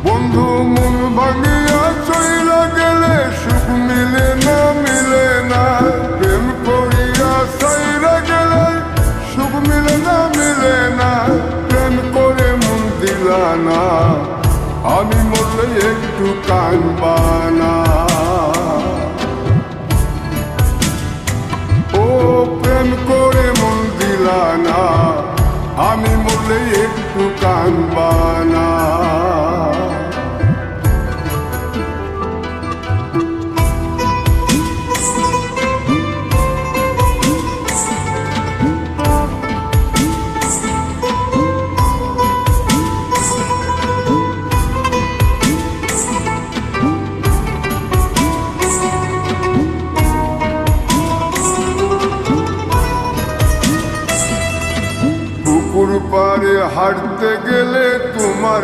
বন্ধু মন ভাঙিয়া চইলা গেলে সুখ মিলে না, মিলে না। প্রেম করিয়া চাইরা গেলে সুখ মিলে না, মিলে না। প্রেম করে মন দিলা না, আমি মরলে একটু কাঁদবা না। ও প্রেম করে মন দিলা না, আমি মরলে একটু কাঁদবা না। পুকুর পাড়ে হাঁটতে গেলে তোমার